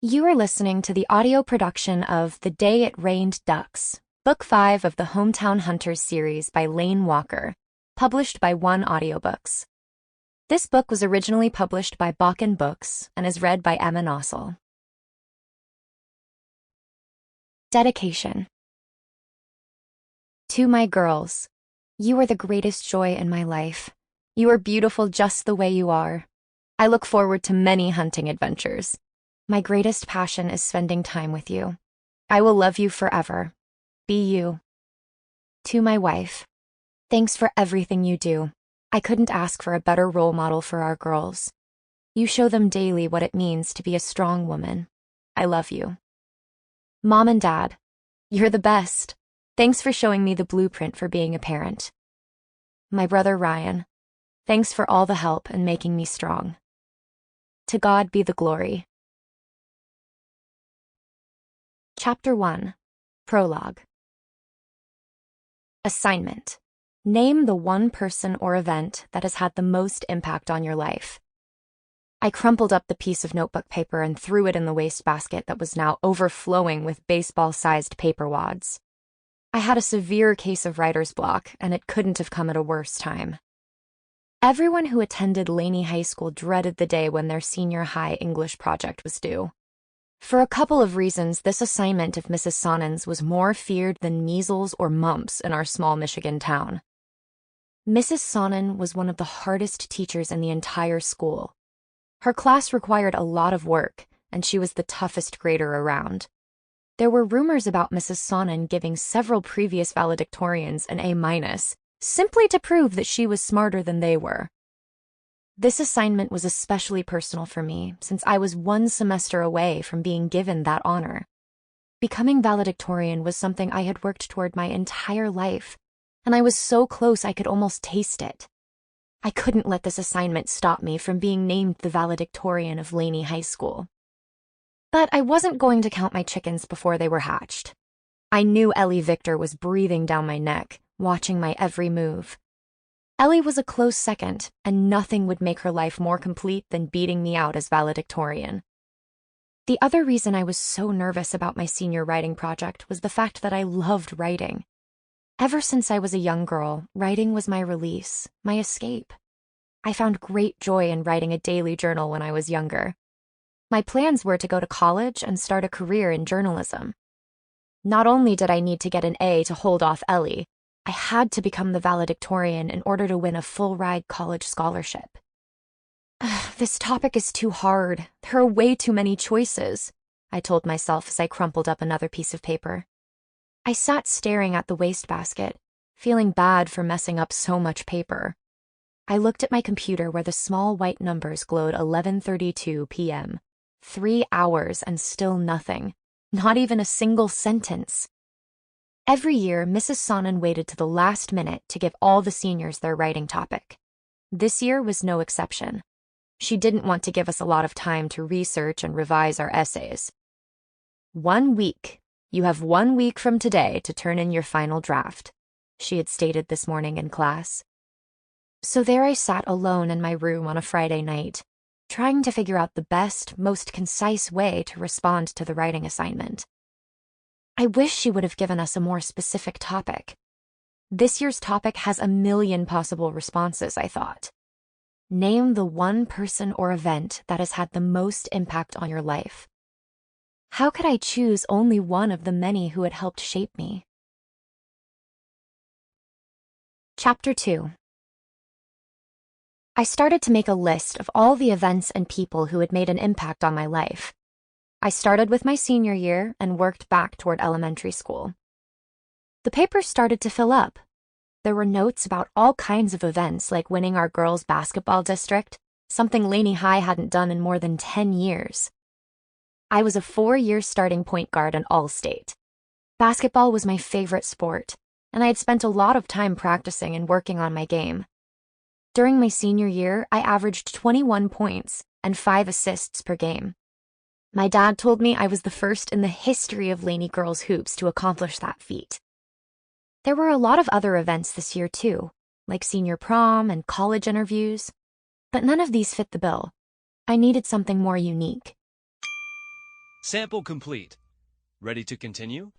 You are listening to the audio production of The Day It Rained Ducks, Book 5 of the Hometown Hunters series by Lainey Walker, published by Audiobooks. This book was originally published by Bakken Books and is read by Emma Nossal. Dedication. To my girls, you are the greatest joy in my life. You are beautiful just the way you are. I look forward to many hunting adventures. My greatest passion is spending time with you. I will love you forever. Be you. To my wife, thanks for everything you do. I couldn't ask for a better role model for our girls. You show them daily what it means to be a strong woman. I love you. Mom and Dad, you're the best. Thanks for showing me the blueprint for being a parent. My brother Ryan, thanks for all the help and making me strong. To God be the glory. Chapter 1. Prologue. Assignment. Name the one person or event that has had the most impact on your life. I crumpled up the piece of notebook paper and threw it in the wastebasket that was now overflowing with baseball-sized paper wads. I had a severe case of writer's block, and it couldn't have come at a worse time. Everyone who attended Lainey High School dreaded the day when their senior high English project was due. For a couple of reasons, this assignment of Mrs. Sonnen's was more feared than measles or mumps in our small Michigan town. Mrs. Sonnen was one of the hardest teachers in the entire school. Her class required a lot of work, and she was the toughest grader around. There were rumors about Mrs. Sonnen giving several previous valedictorians an A-, simply to prove that she was smarter than they were. This assignment was especially personal for me, since I was one semester away from being given that honor. Becoming valedictorian was something I had worked toward my entire life, and I was so close I could almost taste it. I couldn't let this assignment stop me from being named the valedictorian of Lainey High School. But I wasn't going to count my chickens before they were hatched. I knew Ellie Victor was breathing down my neck, watching my every move. Ellie was a close second, and nothing would make her life more complete than beating me out as valedictorian. The other reason I was so nervous about my senior writing project was the fact that I loved writing. Ever since I was a young girl, writing was my release, my escape. I found great joy in writing a daily journal when I was younger. My plans were to go to college and start a career in journalism. Not only did I need to get an A to hold off Ellie, I had to become the valedictorian in order to win a full-ride college scholarship. This topic is too hard. There are way too many choices, I told myself as I crumpled up another piece of paper. I sat staring at the wastebasket, feeling bad for messing up so much paper. I looked at my computer where the small white numbers glowed 11:32 p.m. 3 hours and still nothing. Not even a single sentence. Every year, Mrs. Sonnen waited to the last minute to give all the seniors their writing topic. This year was no exception. She didn't want to give us a lot of time to research and revise our essays. 1 week. You have 1 week from today to turn in your final draft, she had stated this morning in class. So there I sat alone in my room on a Friday night, trying to figure out the best, most concise way to respond to the writing assignment. I wish she would have given us a more specific topic. This year's topic has a million possible responses, I thought. Name the one person or event that has had the most impact on your life. How could I choose only one of the many who had helped shape me? Chapter 2. I started to make a list of all the events and people who had made an impact on my life. I started with my senior year and worked back toward elementary school. The paper started to fill up. There were notes about all kinds of events like winning our girls' basketball district, something Lainey High hadn't done in more than 10 years. I was a 4-year starting point guard in All-State. Basketball was my favorite sport, and I had spent a lot of time practicing and working on my game. During my senior year, I averaged 21 points and 5 assists per game. My dad told me I was the first in the history of Lainey girls hoops to accomplish that feat. There were a lot of other events this year too, like senior prom and college interviews, but none of these fit the bill. I needed something more unique. Sample complete. Ready to continue?